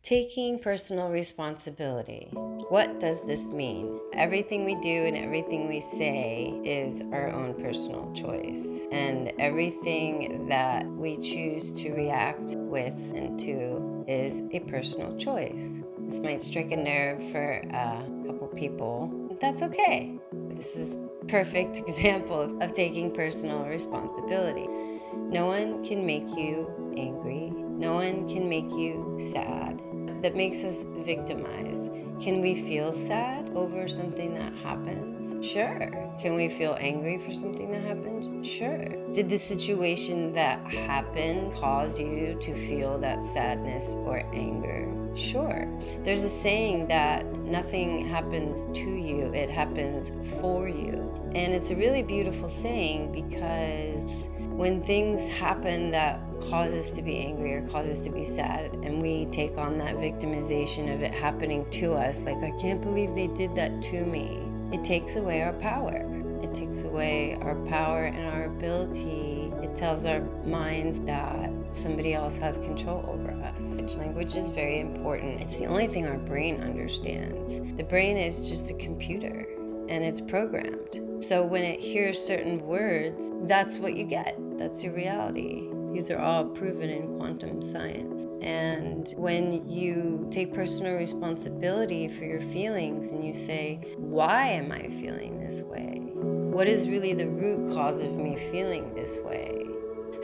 Taking personal responsibility. What does this mean? Everything we do and everything we say is our own personal choice. And everything that we choose to react with and to is a personal choice. This might strike a nerve for a couple people. That's okay. This is a perfect example of taking personal responsibility. No one can make you angry. No one can make you sad. That makes us victimized. Can we feel sad over something that happens? Sure. Can we feel angry for something that happened? Sure. Did the situation that happened cause you to feel that sadness or anger? Sure. There's a saying that nothing happens to you, it happens for you. And it's a really beautiful saying because when things happen that cause us to be angry or cause us to be sad, and we take on that victimization of it happening to us, like, I can't believe they did that to me, it takes away our power. It takes away our power and our ability. It tells our minds that somebody else has control over us. Language is very important. It's the only thing our brain understands. The brain is just a computer, and it's programmed. So when it hears certain words, that's what you get. That's your reality. These are all proven in quantum science. And when you take personal responsibility for your feelings and you say, why am I feeling this way? What is really the root cause of me feeling this way?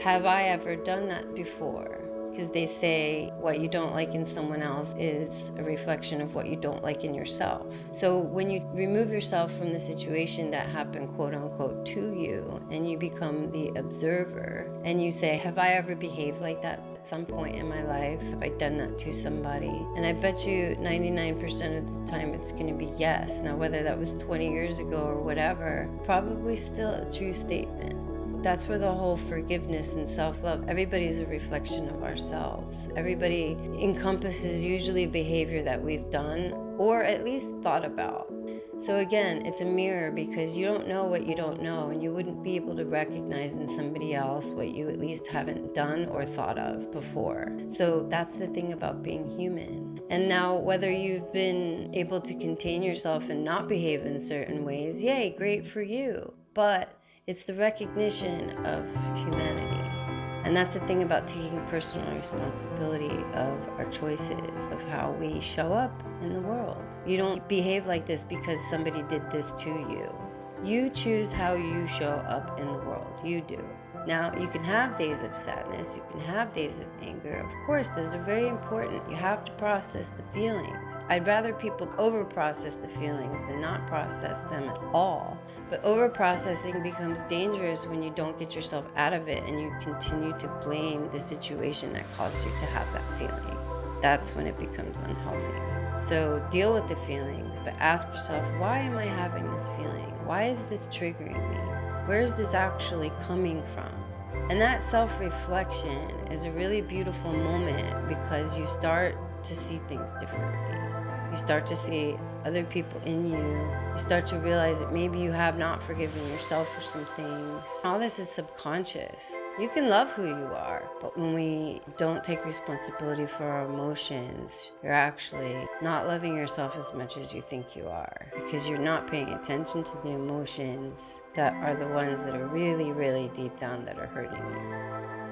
Have I ever done that before? Because they say what you don't like in someone else is a reflection of what you don't like in yourself. So when you remove yourself from the situation that happened, quote unquote, to you, and you become the observer, and you say, have I ever behaved like that at some point in my life? Have I done that to somebody? And I bet you 99% of the time it's going to be yes. Now, whether that was 20 years ago or whatever, probably still a true statement. That's where the whole forgiveness and self-love, everybody's a reflection of ourselves. Everybody encompasses usually behavior that we've done or at least thought about. So again, it's a mirror because you don't know what you don't know, and you wouldn't be able to recognize in somebody else what you at least haven't done or thought of before. So that's the thing about being human. And now whether you've been able to contain yourself and not behave in certain ways, yay, great for you. But it's the recognition of humanity. And that's the thing about taking personal responsibility of our choices, of how we show up in the world. You don't behave like this because somebody did this to you. You choose how you show up in the world. You do. Now, you can have days of sadness. You can have days of anger. Of course, those are very important. You have to process the feelings. I'd rather people over-process the feelings than not process them at all. But over-processing becomes dangerous when you don't get yourself out of it and you continue to blame the situation that caused you to have that feeling. That's when it becomes unhealthy. So deal with the feelings, but ask yourself, why am I having this feeling? Why is this triggering me? Where is this actually coming from? And that self-reflection is a really beautiful moment because you start to see things differently. You start to see other people in you. You start to realize that maybe you have not forgiven yourself for some things. All this is subconscious. You can love who you are, but when we don't take responsibility for our emotions, you're actually not loving yourself as much as you think you are, because you're not paying attention to the emotions that are the ones that are really, really deep down that are hurting you.